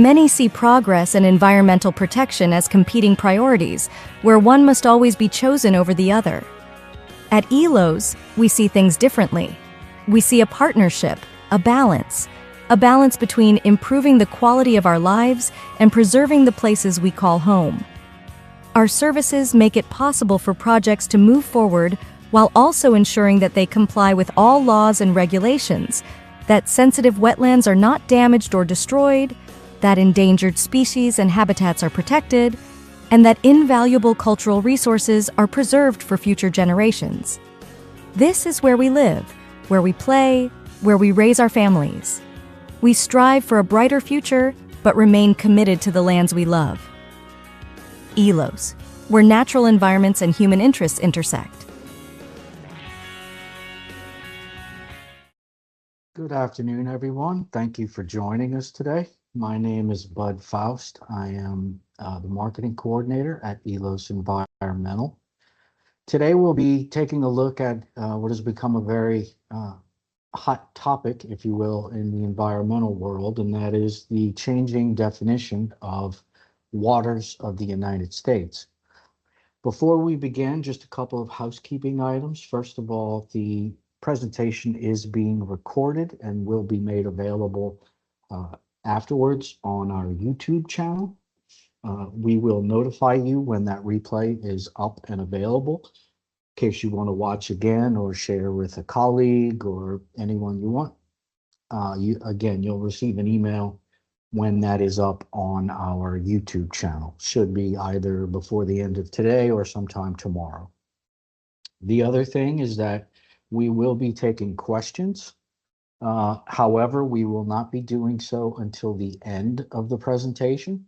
Many see progress and environmental protection as competing priorities, where one must always be chosen over the other. At ELOS, we see things differently. We see a partnership, a balance between improving the quality of our lives and preserving the places we call home. Our services make it possible for projects to move forward while also ensuring that they comply with all laws and regulations, that sensitive wetlands are not damaged or destroyed, that endangered species and habitats are protected, and that invaluable cultural resources are preserved for future generations. This is where we live, where we play, where we raise our families. We strive for a brighter future, but remain committed to the lands we love. ELOS, where natural environments and human interests intersect. Good afternoon, everyone. Thank you for joining us today. My name is Bud Faust. I am the marketing coordinator at ELOS Environmental. Today, we'll be taking a look at what has become a very hot topic, if you will, in the environmental world, and that is the changing definition of waters of the United States. Before we begin, just a couple of housekeeping items. First of all, the presentation is being recorded and will be made available afterwards on our YouTube channel. We will notify you when that replay is up and available in case you want to watch again or share with a colleague or anyone you want. You'll receive an email when that is up on our YouTube channel. Should be either before the end of today or sometime tomorrow. The other thing is that we will be taking questions. However, we will not be doing so until the end of the presentation.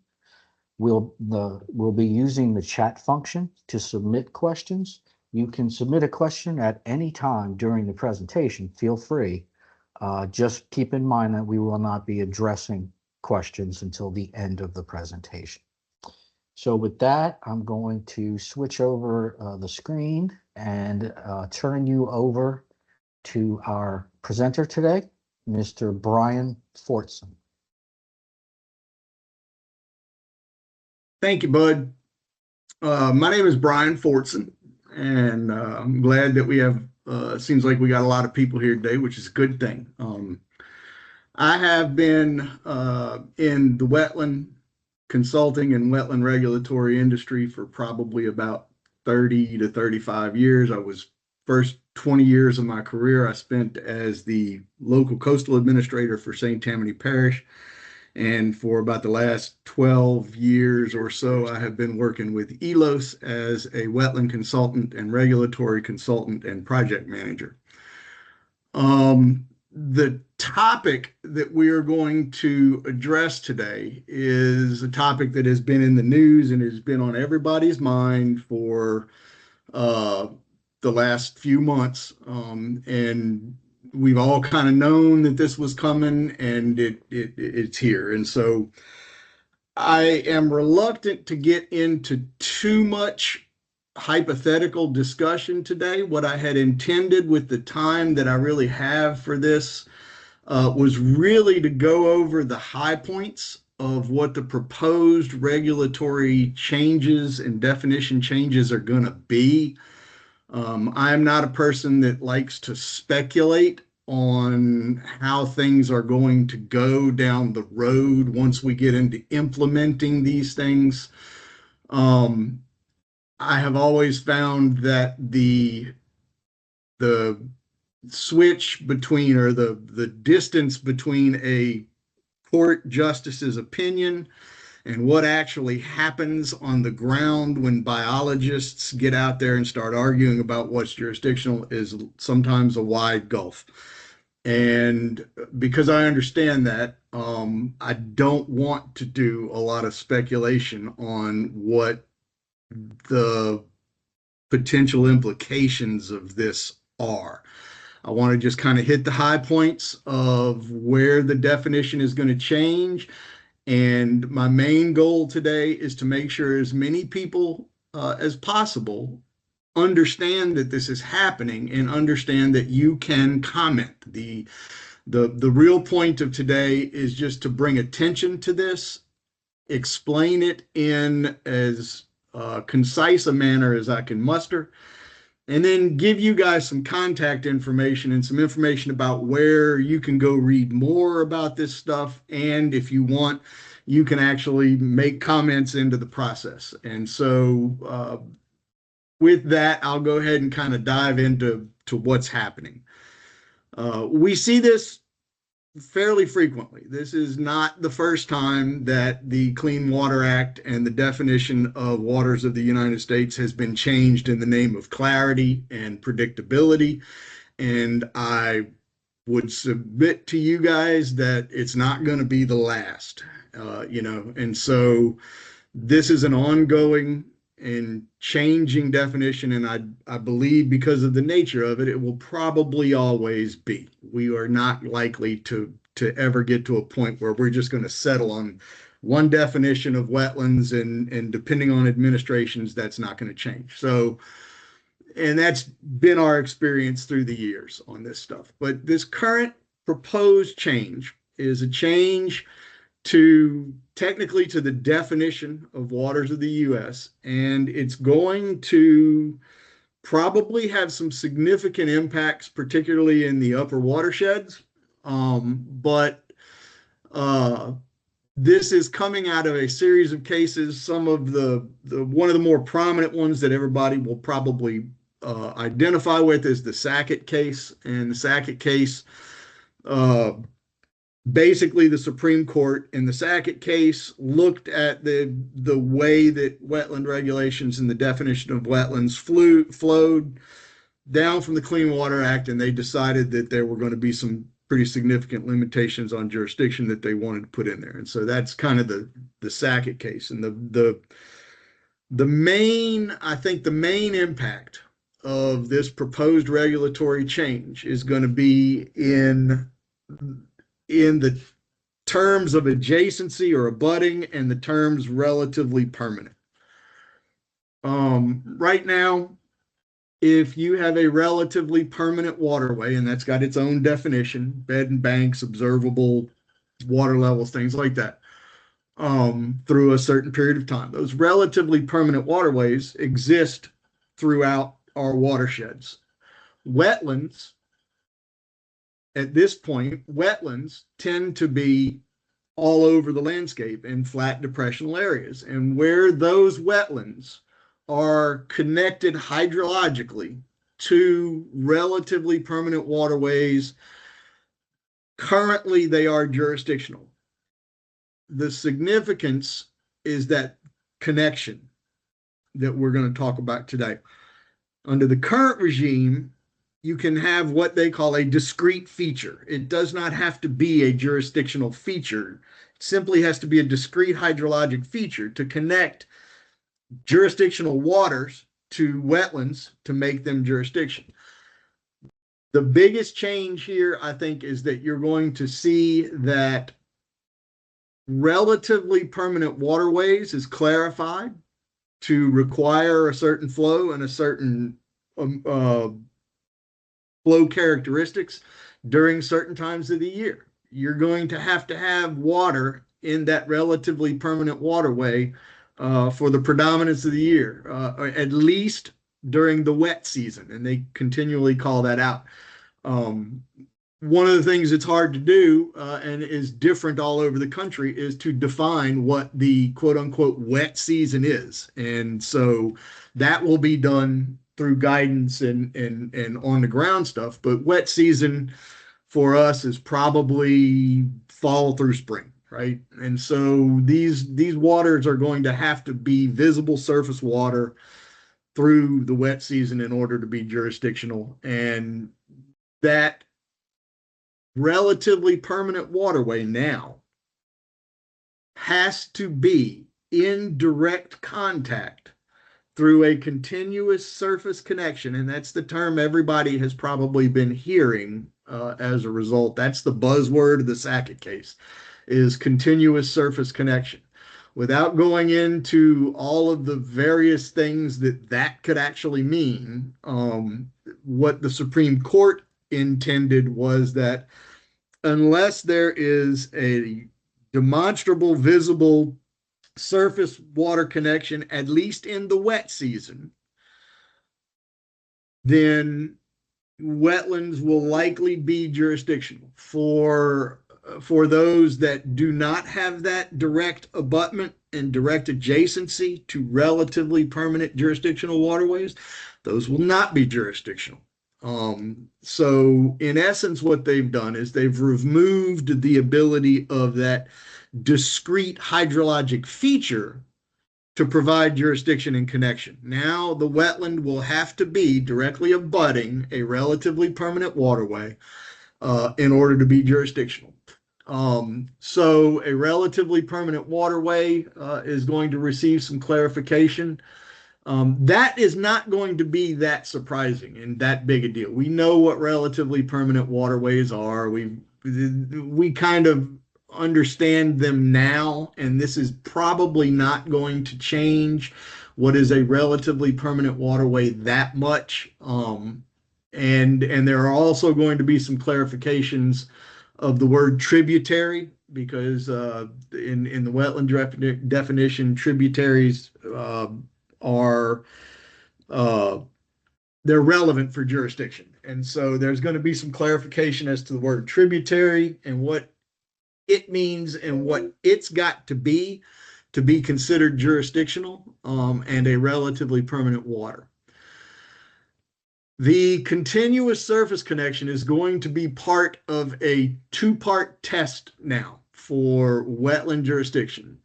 We'll be using the chat function to submit questions. You can submit a question at any time during the presentation. Feel free. Just keep in mind that we will not be addressing questions until the end of the presentation. So with that, I'm going to switch over the screen and turn you over to our presenter today, Mr. Brian Fortson. Thank you, Bud. My name is Brian Fortson, and I'm glad that we have, seems like we got a lot of people here today, which is a good thing. I have been in the wetland consulting and wetland regulatory industry for probably about 30 to 35 years. I was first 20 years of my career I spent as the local coastal administrator for St. Tammany Parish. And for about the last 12 years or so, I have been working with ELOS as a wetland consultant and regulatory consultant and project manager. The topic that we are going to address today is a topic that has been in the news and has been on everybody's mind for the last few months. And we've all kind of known that this was coming, and it's here. And so I am reluctant to get into too much hypothetical discussion today. What I had intended with the time that I really have for this was really to go over the high points of what the proposed regulatory changes and definition changes are going to be. I'm not a person that likes to speculate on how things are going to go down the road once we get into implementing these things. I have always found that the switch between, or the distance between a court justice's opinion and what actually happens on the ground when biologists get out there and start arguing about what's jurisdictional is sometimes a wide gulf. And because I understand that, I don't want to do a lot of speculation on what the potential implications of this are. I want to just kind of hit the high points of where the definition is going to change. And my main goal today is to make sure as many people as possible understand that this is happening and understand that you can comment. The The real point of today is just to bring attention to this, explain it in as concise a manner as I can muster, and then give you guys some contact information and some information about where you can go read more about this stuff. And if you want, you can actually make comments into the process. And so with that, I'll go ahead and kind of dive into what's happening. We see this fairly frequently. This is not the first time that the Clean Water Act and the definition of waters of the United States has been changed in the name of clarity and predictability. And I would submit to you guys that it's not going to be the last, and so this is an ongoing and changing definition, and I believe because of the nature of it, it will probably always be. We are not likely to ever get to a point where we're just going to settle on one definition of wetlands, and depending on administrations, that's not going to change. So, and that's been our experience through the years on this stuff. But this current proposed change is a change technically to the definition of waters of the U.S., and it's going to probably have some significant impacts, particularly in the upper watersheds. But this is coming out of a series of cases. Some of one of the more prominent ones that everybody will probably identify with is the Sackett case. And the Sackett case, basically the Supreme Court in the Sackett case looked at the way that wetland regulations and the definition of wetlands flowed down from the Clean Water Act, and they decided that there were going to be some pretty significant limitations on jurisdiction that they wanted to put in there. And so that's kind of the Sackett case. And the main impact of this proposed regulatory change is going to be in the terms of adjacency or abutting and the terms relatively permanent. Right now, if you have a relatively permanent waterway, and that's got its own definition, bed and banks, observable water levels, things like that, through a certain period of time, those relatively permanent waterways exist throughout our watersheds. Wetlands, at this point, wetlands tend to be all over the landscape in flat depressional areas. And where those wetlands are connected hydrologically to relatively permanent waterways, currently they are jurisdictional. The significance is that connection that we're going to talk about today. Under the current regime, you can have what they call a discrete feature. It does not have to be a jurisdictional feature. It simply has to be a discrete hydrologic feature to connect jurisdictional waters to wetlands to make them jurisdiction. The biggest change here, I think, is that you're going to see that relatively permanent waterways is clarified to require a certain flow and a certain flow characteristics during certain times of the year. You're going to have water in that relatively permanent waterway for the predominance of the year, at least during the wet season, and they continually call that out. One of the things that's hard to do and is different all over the country is to define what the quote unquote wet season is. And so that will be done through guidance and on the ground stuff. But wet season for us is probably fall through spring, right? And so these waters are going to have to be visible surface water through the wet season in order to be jurisdictional. And that relatively permanent waterway now has to be in direct contact through a continuous surface connection. And that's the term everybody has probably been hearing as a result. That's the buzzword of the Sackett case, is continuous surface connection. Without going into all of the various things that could actually mean, what the Supreme Court intended was that unless there is a demonstrable, visible surface water connection, at least in the wet season, then wetlands will likely be jurisdictional. For those that do not have that direct abutment and direct adjacency to relatively permanent jurisdictional waterways, those will not be jurisdictional. So in essence, what they've done is they've removed the ability of that discrete hydrologic feature to provide jurisdiction and connection. Now the wetland will have to be directly abutting a relatively permanent waterway in order to be jurisdictional. So a relatively permanent waterway is going to receive some clarification. That is not going to be that surprising and that big a deal. We know what relatively permanent waterways are. We kind of understand them now, and this is probably not going to change what is a relatively permanent waterway that much. And there are also going to be some clarifications of the word tributary, because in the wetland definition, tributaries are they're relevant for jurisdiction. And so there's going to be some clarification as to the word tributary and what it means and what it's got to be considered jurisdictional and a relatively permanent water. The continuous surface connection is going to be part of a two-part test now for wetland jurisdiction.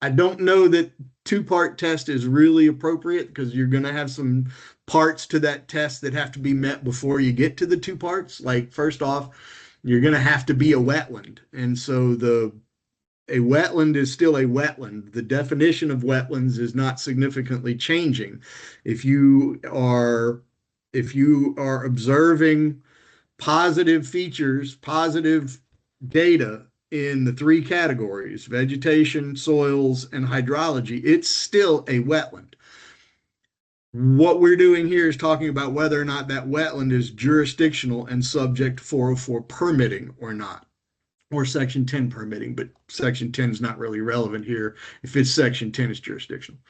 I don't know that two-part test is really appropriate, because you're going to have some parts to that test that have to be met before you get to the two parts. Like, first off, you're going to have to be a wetland. And so a wetland is still a wetland. The definition of wetlands is not significantly changing. If you are observing positive features, positive data in the three categories, vegetation, soils, and hydrology, it's still a wetland. What we're doing here is talking about whether or not that wetland is jurisdictional and subject to 404 permitting or not, or Section 10 permitting, but Section 10 is not really relevant here. If it's Section 10, it's jurisdictional.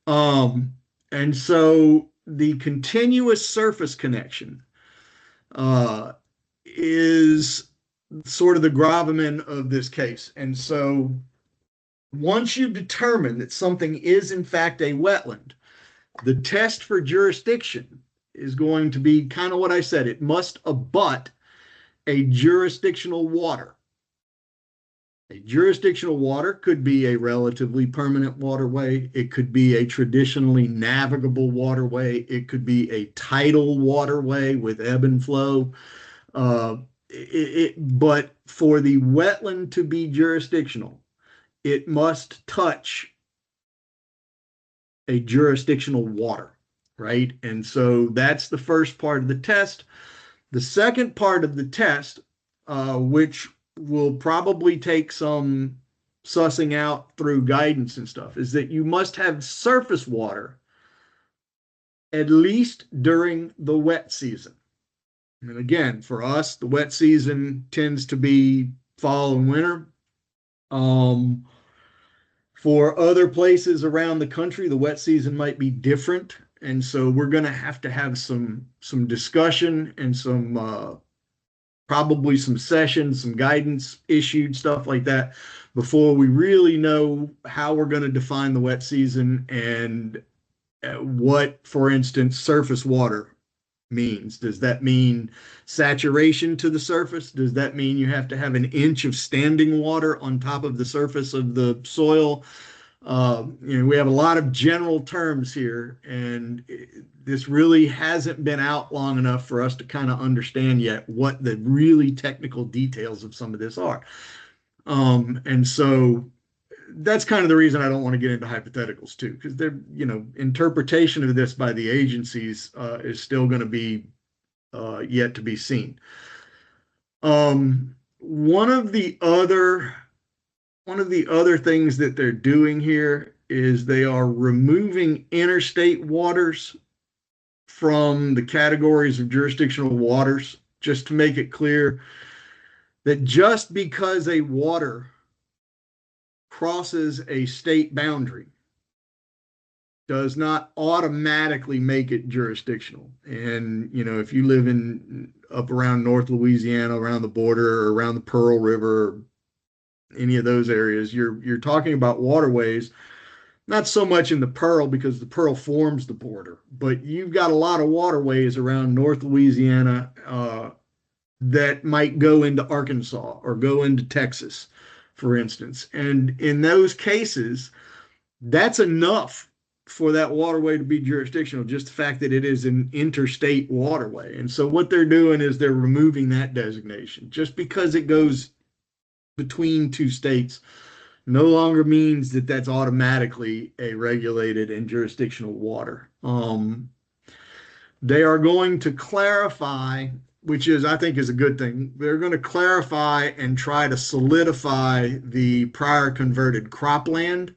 And so the continuous surface connection is sort of the gravamen of this case. And so once you determine that something is in fact a wetland, the test for jurisdiction is going to be kind of what I said. It must abut a jurisdictional water. A jurisdictional water could be a relatively permanent waterway. It could be a traditionally navigable waterway. It could be a tidal waterway with ebb and flow. But for the wetland to be jurisdictional, it must touch a jurisdictional water, right? And so that's the first part of the test. The second part of the test, which will probably take some sussing out through guidance and stuff, is that you must have surface water at least during the wet season. And again, for us, the wet season tends to be fall and winter. For other places around the country, the wet season might be different. And so we're going to have some discussion and some probably some sessions, some guidance issued, stuff like that, before we really know how we're going to define the wet season and what, for instance, surface water means. Does that mean saturation to the surface? Does that mean you have to have an inch of standing water on top of the surface of the soil? We have a lot of general terms here, and this really hasn't been out long enough for us to kind of understand yet what the really technical details of some of this are. And so that's kind of the reason I don't want to get into hypotheticals too, because they're, interpretation of this by the agencies is still going to be yet to be seen. One of the other things that they're doing here is they are removing interstate waters from the categories of jurisdictional waters just to make it clear that just because a water crosses a state boundary does not automatically make it jurisdictional. And, you know, if you live in up around North Louisiana, around the border, or around the Pearl River, any of those areas, you're talking about waterways, not so much in the Pearl because the Pearl forms the border, but you've got a lot of waterways around North Louisiana that might go into Arkansas or go into Texas, for instance. And in those cases, that's enough for that waterway to be jurisdictional, just the fact that it is an interstate waterway. And so what they're doing is they're removing that designation. Just because it goes between two states no longer means that that's automatically a regulated and jurisdictional water. They are going to clarify, which is, I think, is a good thing. They're going to clarify and try to solidify the prior converted cropland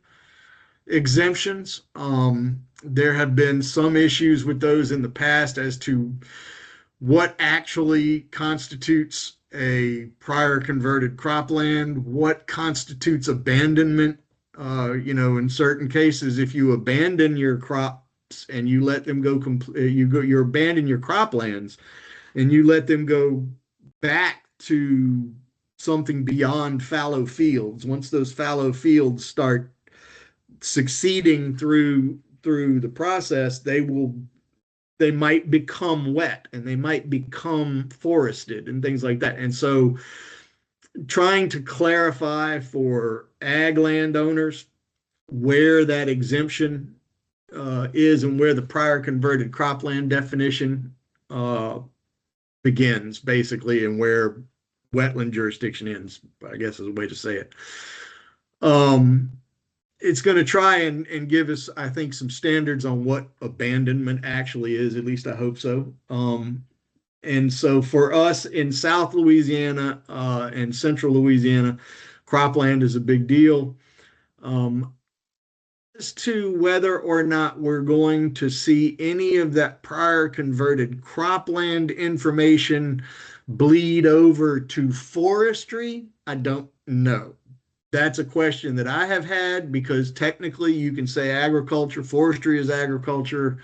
exemptions. There have been some issues with those in the past as to what actually constitutes a prior converted cropland, what constitutes abandonment. In certain cases, if you abandon your crops and you let them go, you abandon your croplands and you let them go back to something beyond fallow fields. Once those fallow fields start succeeding through the process, they might become wet and they might become forested and things like that. And so trying to clarify for ag landowners where that exemption is and where the prior converted cropland definition begins, basically, and where wetland jurisdiction ends, I guess is a way to say it. It's going to try and give us, I think, some standards on what abandonment actually is. At least I hope so. And so for us in South Louisiana and Central Louisiana, cropland is a big deal. As to whether or not we're going to see any of that prior converted cropland information bleed over to forestry, I don't know. That's a question that I have had, because technically you can say agriculture, forestry is agriculture,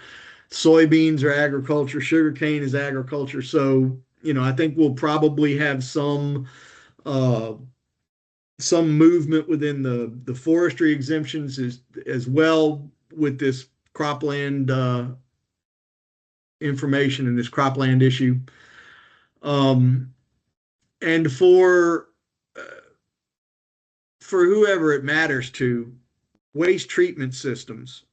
soybeans are agriculture, sugarcane is agriculture. So, I think we'll probably have some movement within the forestry exemptions as well with this cropland information and this cropland issue. And for whoever it matters to, waste treatment systems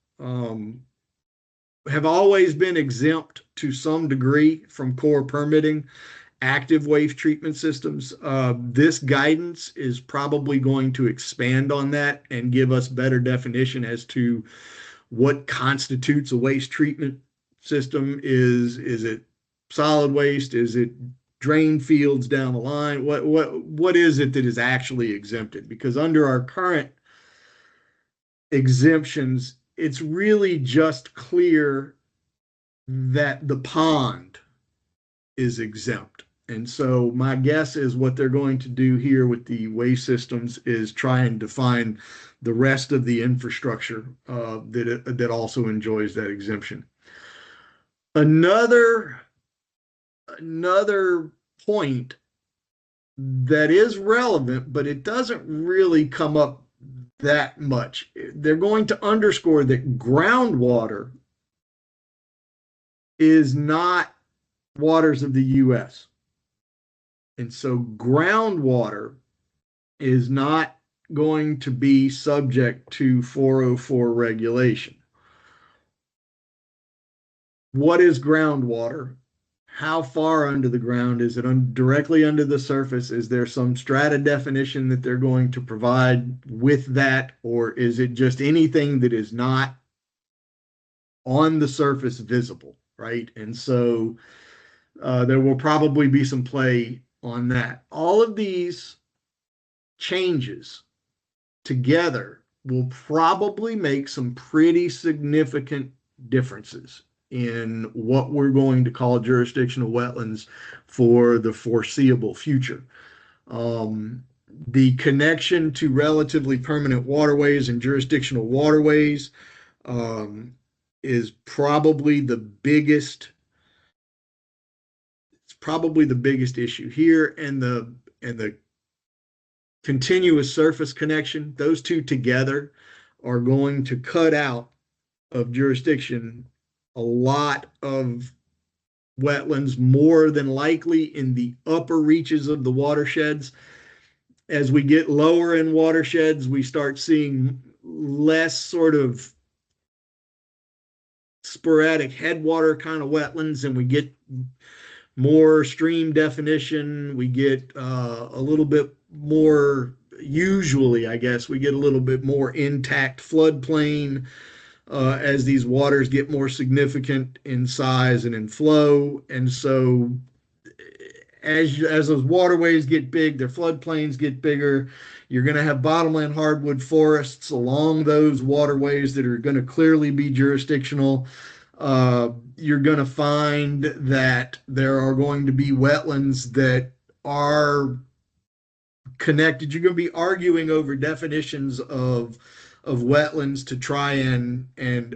have always been exempt to some degree from core permitting. Active waste treatment systems, this guidance is probably going to expand on that and give us better definition as to what constitutes a waste treatment system. Is it solid waste? Is it drain fields down the line? What is it that is actually exempted? Because under our current exemptions, it's really just clear that the pond is exempt. And so my guess is what they're going to do here with the waste systems is try and define the rest of the infrastructure that also enjoys that exemption. Another point that is relevant, but it doesn't really come up that much. They're going to underscore that groundwater is not waters of the U.S. And so groundwater is not going to be subject to 404 regulation. What is groundwater? How far under the ground? Is it directly under the surface? Is there some strata definition that they're going to provide with that? Or is it just anything that is not on the surface visible, right? And so there will probably be some play on that. All of these changes together will probably make some pretty significant differences in what we're going to call jurisdictional wetlands for the foreseeable future. The connection to relatively permanent waterways and jurisdictional waterways is probably the biggest. It's probably the biggest issue here, and the continuous surface connection. Those two together are going to cut out of jurisdiction a lot of wetlands, more than likely in the upper reaches of the watersheds. As we get lower in watersheds, we start seeing less sort of sporadic headwater kind of wetlands, and we get more stream definition. We get a little bit more, usually, I guess, we get a little bit more intact floodplain as these waters get more significant in size and in flow. And so as those waterways get big, their floodplains get bigger. You're going to have bottomland hardwood forests along those waterways that are going to clearly be jurisdictional. You're going to find that there are going to be wetlands that are connected. You're going to be arguing over definitions of wetlands to try and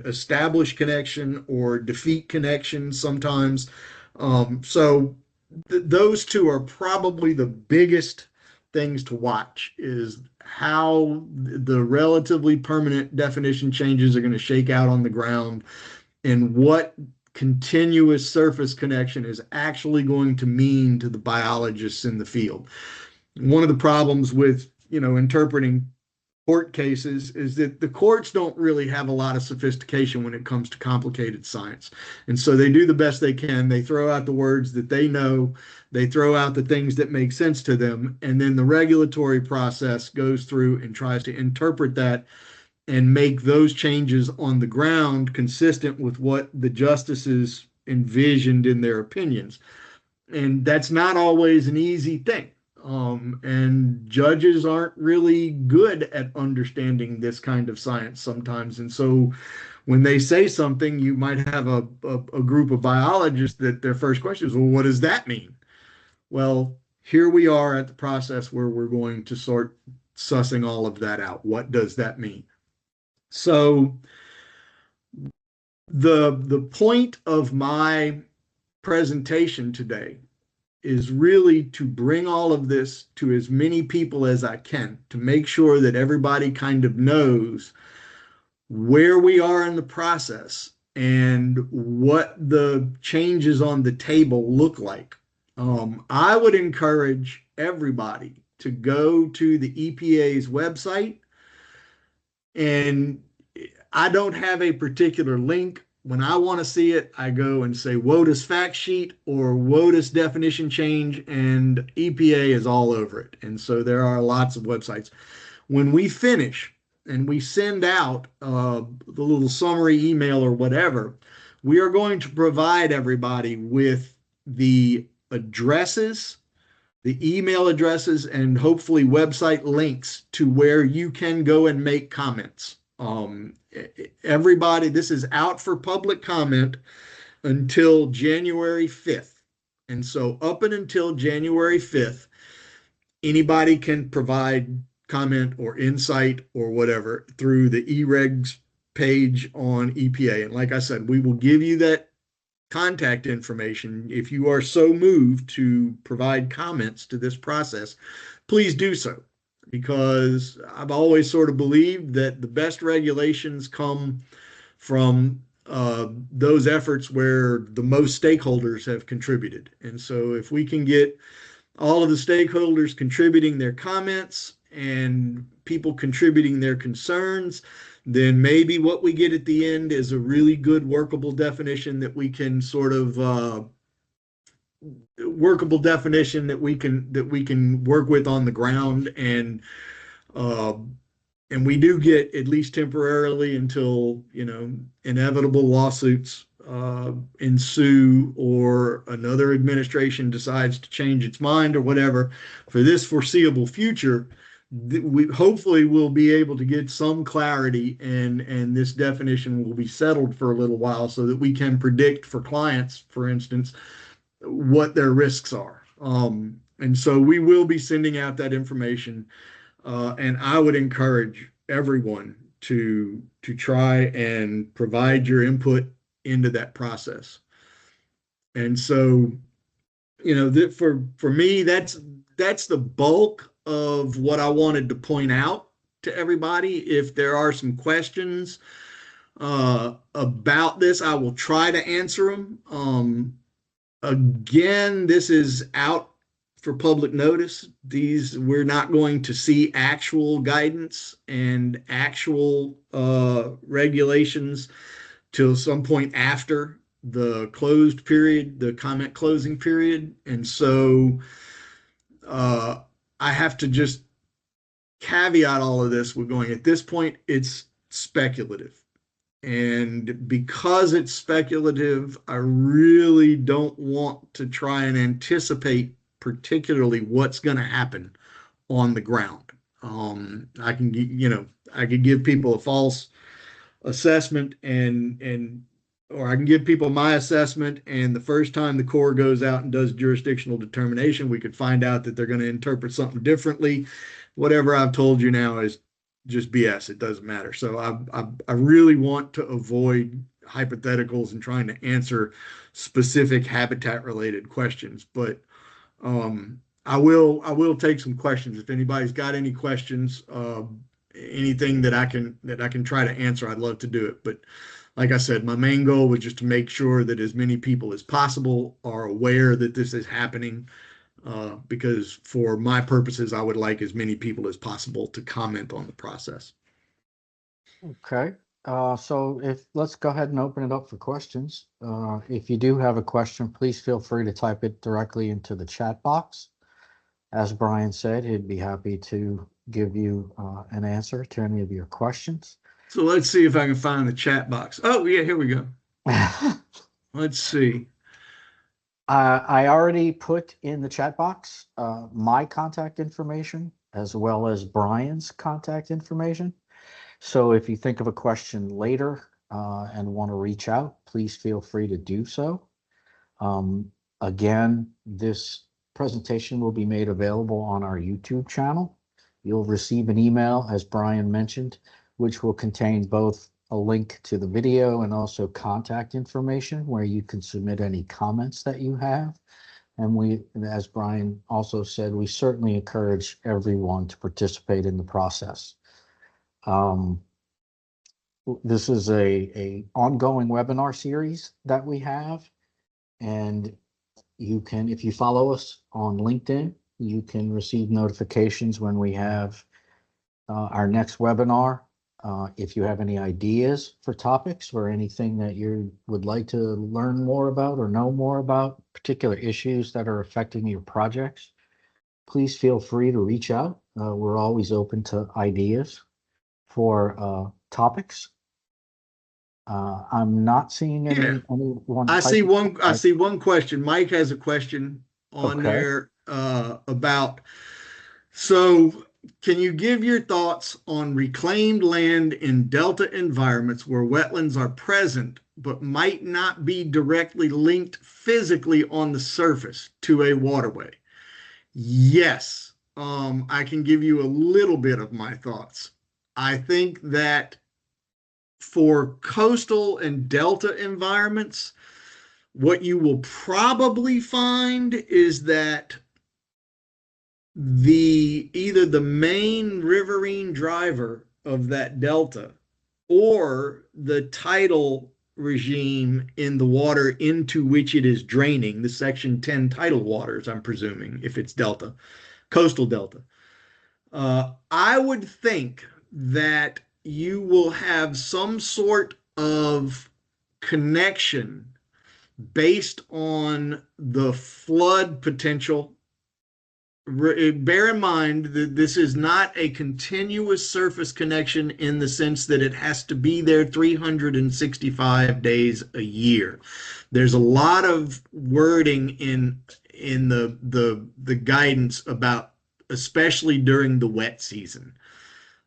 establish connection or defeat connection sometimes. So those two are probably the biggest things to watch, is how the relatively permanent definition changes are going to shake out on the ground, and what continuous surface connection is actually going to mean to the biologists in the field. One of the problems with, interpreting court cases is that the courts don't really have a lot of sophistication when it comes to complicated science. And so they do the best they can. They throw out the words that they know, they throw out the things that make sense to them, and then the regulatory process goes through and tries to interpret that and make those changes on the ground consistent with what the justices envisioned in their opinions. And that's not always an easy thing. And judges aren't really good at understanding this kind of science sometimes. And so when they say something, you might have a group of biologists that their first question is, well, what does that mean? Well, here we are at the process where we're going to start sussing all of that out. What does that mean? So the point of my presentation today is really to bring all of this to as many people as I can, to make sure that everybody kind of knows where we are in the process and what the changes on the table look like. I would encourage everybody to go to the EPA's website, and I don't have a particular link. When I want to see it, I go and say WOTUS fact sheet or WOTUS definition change, and EPA is all over it. And so there are lots of websites. When we finish and we send out the little summary email or whatever, we are going to provide everybody with the addresses, the email addresses, and hopefully website links to where you can go and make comments. Everybody, this is out for public comment until January 5th. And so up and until January 5th, anybody can provide comment or insight or whatever through the eRegs page on EPA. And like I said, we will give you that contact information. If you are so moved to provide comments to this process, please do so, because I've always sort of believed that the best regulations come from those efforts where the most stakeholders have contributed. And so if we can get all of the stakeholders contributing their comments and people contributing their concerns, then maybe what we get at the end is a really good workable definition that we can sort of that we can work with on the ground. And we do get, at least temporarily, until inevitable lawsuits ensue or another administration decides to change its mind or whatever, for this foreseeable future, we hopefully will be able to get some clarity, and this definition will be settled for a little while so that we can predict for clients, for instance, what their risks are. And so we will be sending out that information, and I would encourage everyone to try and provide your input into that process. And so, for me, that's the bulk of what I wanted to point out to everybody. If there are some questions about this, I will try to answer them. Again, this is out for public notice. We're not going to see actual guidance and actual regulations till some point after the closed period, the comment closing period. And so I have to just caveat all of this with going, at this point, it's speculative. And because it's speculative, I really don't want to try and anticipate particularly what's going to happen on the ground. I could give people a false assessment or I can give people my assessment, and the first time the Corps goes out and does jurisdictional determination, we could find out that they're going to interpret something differently. Whatever I've told you now is just BS. It doesn't matter. So I really want to avoid hypotheticals and trying to answer specific habitat related questions. But I will take some questions. If anybody's got any questions, anything that I can try to answer, I'd love to do it. But like I said, my main goal was just to make sure that as many people as possible are aware that this is happening, because for my purposes, I would like as many people as possible to comment on the process. Okay. So let's go ahead and open it up for questions. If you do have a question, please feel free to type it directly into the chat box. As Brian said, he'd be happy to give you an answer to any of your questions. So let's see if I can find the chat box. Oh, yeah, here we go. Let's see. I already put in the chat box my contact information as well as Brian's contact information. So if you think of a question later and want to reach out, please feel free to do so. Again, this presentation will be made available on our YouTube channel. You'll receive an email, as Brian mentioned, which will contain both a link to the video and also contact information where you can submit any comments that you have. And as Brian also said, we certainly encourage everyone to participate in the process. This is a ongoing webinar series that we have, and you can, if you follow us on LinkedIn, you can receive notifications when we have our next webinar. If you have any ideas for topics or anything that you would like to learn more about or know more about, particular issues that are affecting your projects, please feel free to reach out. We're always open to ideas for topics. I'm not seeing anyone. I see one question. Mike has a question on there about, so can you give your thoughts on reclaimed land in delta environments where wetlands are present but might not be directly linked physically on the surface to a waterway? Yes, I can give you a little bit of my thoughts. I think that for coastal and delta environments, what you will probably find is that either the main riverine driver of that delta or the tidal regime in the water into which it is draining, the Section 10 tidal waters, I'm presuming, if it's delta, coastal delta. I would think that you will have some sort of connection based on the flood potential. Bear in mind that this is not a continuous surface connection in the sense that it has to be there 365 days a year. There's a lot of wording in the guidance about especially during the wet season.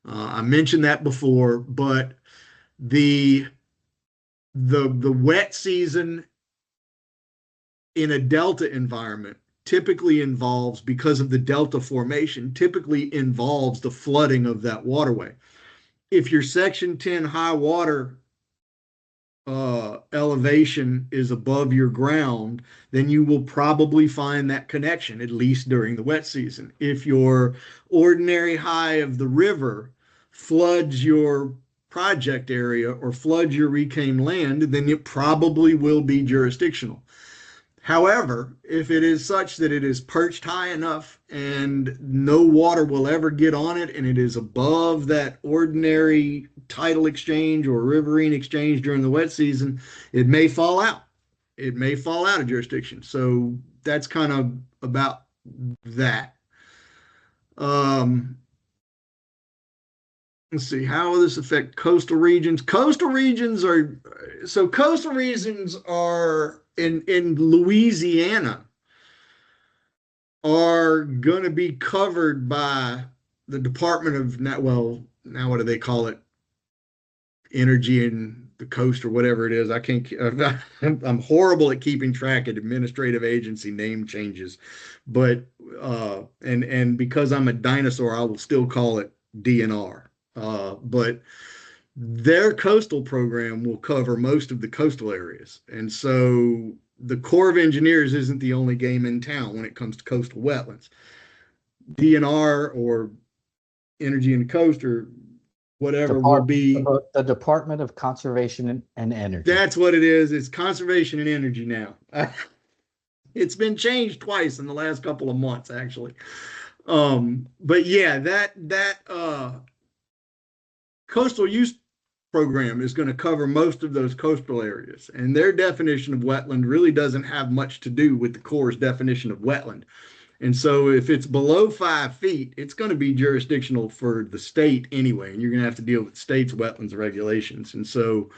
I mentioned that before, but the wet season in a delta environment typically involves, because of the delta formation, typically involves the flooding of that waterway. If your Section 10 high water elevation is above your ground, then you will probably find that connection, at least during the wet season. If your ordinary high of the river floods your project area or floods your reclaimed land, then it probably will be jurisdictional. However, if it is such that it is perched high enough and no water will ever get on it, and it is above that ordinary tidal exchange or riverine exchange during the wet season, it may fall out. It may fall out of jurisdiction. So that's kind of about that. Let's see, how will this affect coastal regions? Coastal regions are in Louisiana are going to be covered by the Department of, now what do they call it? Energy and the Coast or whatever it is. I'm horrible at keeping track of administrative agency name changes, but and because I'm a dinosaur, I will still call it DNR. But their coastal program will cover most of the coastal areas. And so the Corps of Engineers isn't the only game in town when it comes to coastal wetlands. DNR or Energy and the Coast or whatever will be the Department of Conservation and Energy. That's what it is. It's conservation and energy now. It's been changed twice in the last couple of months, actually. But yeah, that coastal use program is going to cover most of those coastal areas, and their definition of wetland really doesn't have much to do with the Corps' definition of wetland. And so if it's below 5 feet, it's going to be jurisdictional for the state anyway, and you're going to have to deal with the state's wetlands regulations. And so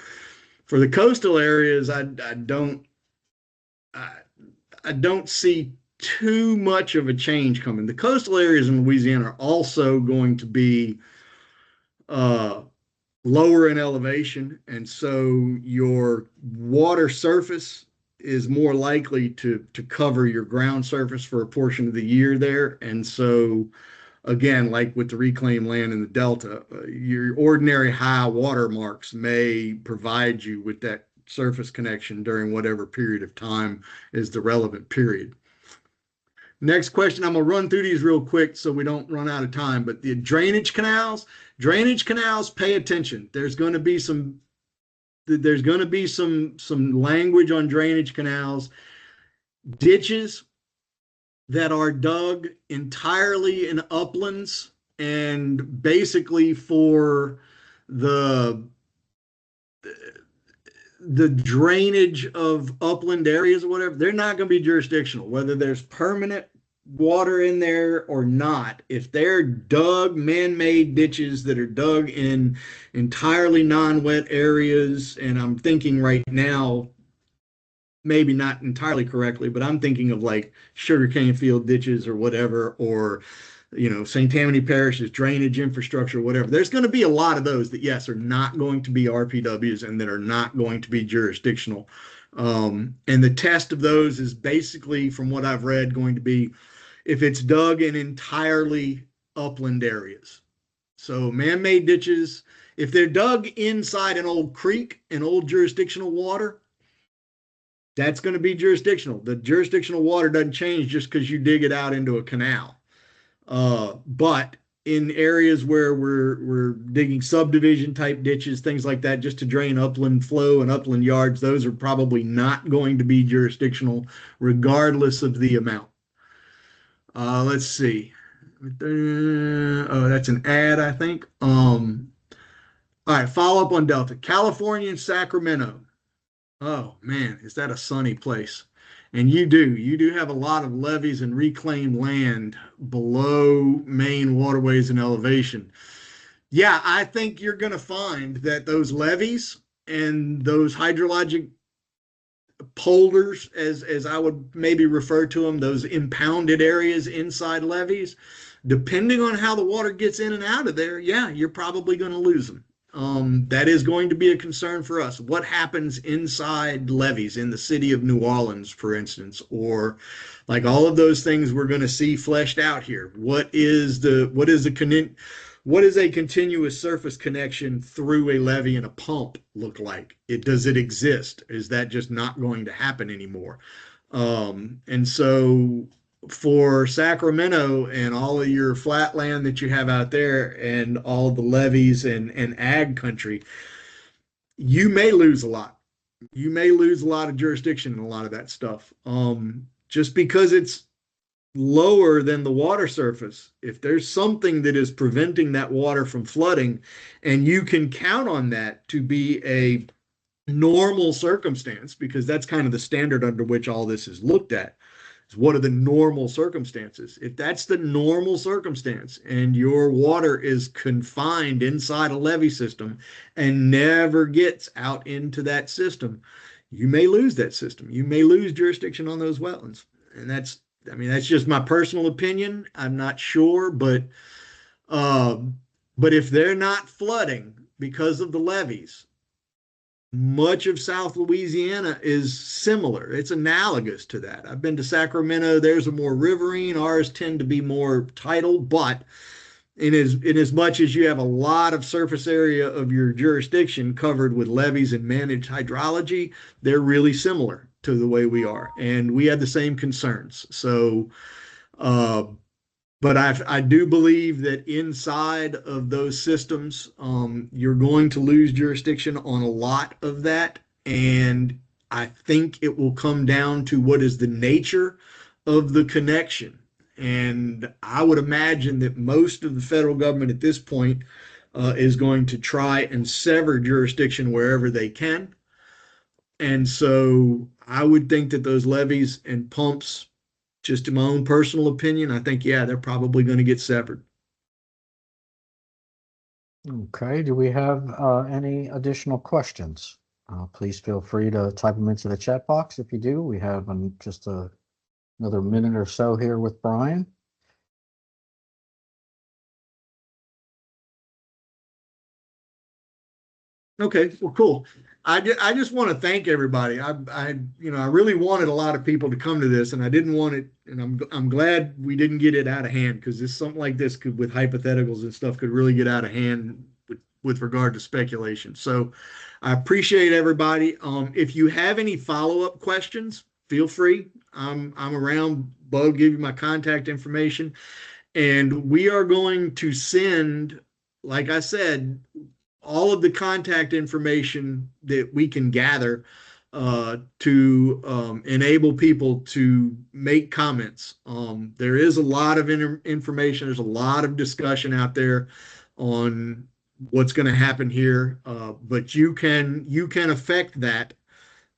for the coastal areas, I don't see too much of a change coming. The coastal areas in Louisiana are also going to be lower in elevation, and so your water surface is more likely to cover your ground surface for a portion of the year there. And so again, like with the reclaimed land in the Delta, your ordinary high water marks may provide you with that surface connection during whatever period of time is the relevant period. Next question, I'm going to run through these real quick so we don't run out of time, but the drainage canals, pay attention. There's going to be some language on drainage canals. Ditches that are dug entirely in uplands and basically for the drainage of upland areas or whatever, they're not going to be jurisdictional, whether there's permanent water in there or not. If they're dug man-made ditches that are dug in entirely non-wet areas, and I'm thinking right now, maybe not entirely correctly, but I'm thinking of like sugarcane field ditches or whatever, or St. Tammany Parish's drainage infrastructure, whatever. There's going to be a lot of those that, yes, are not going to be RPWs and that are not going to be jurisdictional. And the test of those is basically, from what I've read, going to be if it's dug in entirely upland areas. So man-made ditches, if they're dug inside an old creek, an old jurisdictional water, that's going to be jurisdictional. The jurisdictional water doesn't change just because you dig it out into a canal. But in areas where we're digging subdivision type ditches, things like that, just to drain upland flow and upland yards, those are probably not going to be jurisdictional regardless of the amount. Let's see. Oh, that's an ad, I think. All right, follow up on Delta. California and Sacramento. Oh man, is that a sunny place? And you do have a lot of levees and reclaimed land below main waterways and elevation. Yeah, I think you're going to find that those levees and those hydrologic polders, as I would maybe refer to them, those impounded areas inside levees, depending on how the water gets in and out of there, yeah, you're probably going to lose them. That is going to be a concern for us. What happens inside levees in the city of New Orleans, for instance, or like all of those things we're going to see fleshed out here. What is a continuous surface connection through a levee and a pump look like? Does it exist? Is that just not going to happen anymore? And so for Sacramento and all of your flat land that you have out there and all the levees and ag country, you may lose a lot. You may lose a lot of jurisdiction in a lot of that stuff. Just because it's lower than the water surface, if there's something that is preventing that water from flooding, and you can count on that to be a normal circumstance, because that's kind of the standard under which all this is looked at, is what are the normal circumstances. If that's the normal circumstance and your water is confined inside a levee system and never gets out into that system, you may lose that system. You may lose jurisdiction on those wetlands. And that's just my personal opinion. I'm not sure, but if they're not flooding because of the levees, much of South Louisiana is similar. It's analogous to that. I've been to Sacramento. There's a more riverine. Ours tend to be more tidal, but in as much as you have a lot of surface area of your jurisdiction covered with levees and managed hydrology, they're really similar to the way we are. And we have the same concerns. So, but I do believe that inside of those systems, you're going to lose jurisdiction on a lot of that. And I think it will come down to what is the nature of the connection. And I would imagine that most of the federal government at this point is going to try and sever jurisdiction wherever they can. And so I would think that those levees and pumps, just in my own personal opinion, I think, yeah, they're probably going to get severed. Okay, do we have any additional questions? Please feel free to type them into the chat box if you do. We have just another minute or so here with Brian. Okay, well, cool. I just want to thank everybody. I really wanted a lot of people to come to this, and I didn't want it, and I'm glad we didn't get it out of hand, because something like this could, with hypotheticals and stuff, could really get out of hand with regard to speculation. So I appreciate everybody. If you have any follow-up questions, feel free. I'm around. Bud will give you my contact information, and we are going to send, like I said, all of the contact information that we can gather to enable people to make comments. There is a lot of information. There's a lot of discussion out there on what's going to happen here, but you can affect that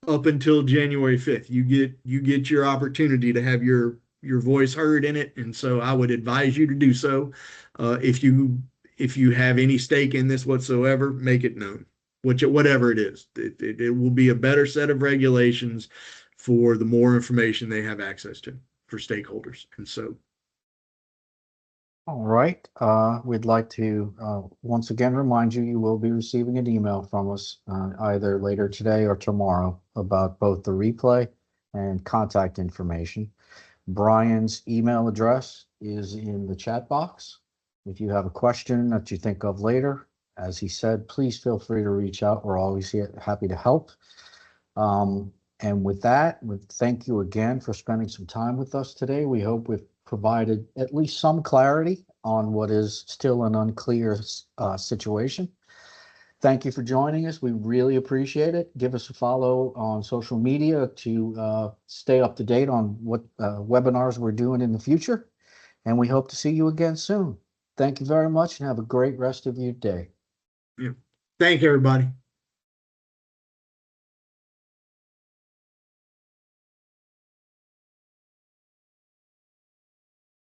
up until January 5th. You get your opportunity to have your voice heard in it, and so I would advise you to do so. If you have any stake in this whatsoever, make it known, whatever it is. It will be a better set of regulations for the more information they have access to for stakeholders. And so. All right. We'd like to once again remind you, you will be receiving an email from us either later today or tomorrow about both the replay and contact information. Brian's email address is in the chat box. If you have a question that you think of later, as he said, please feel free to reach out. We're always happy to help. And with that, we thank you again for spending some time with us today. We hope we've provided at least some clarity on what is still an unclear situation. Thank you for joining us. We really appreciate it. Give us a follow on social media to stay up to date on what webinars we're doing in the future. And we hope to see you again soon. Thank you very much and have a great rest of your day. Yeah. Thank you, everybody.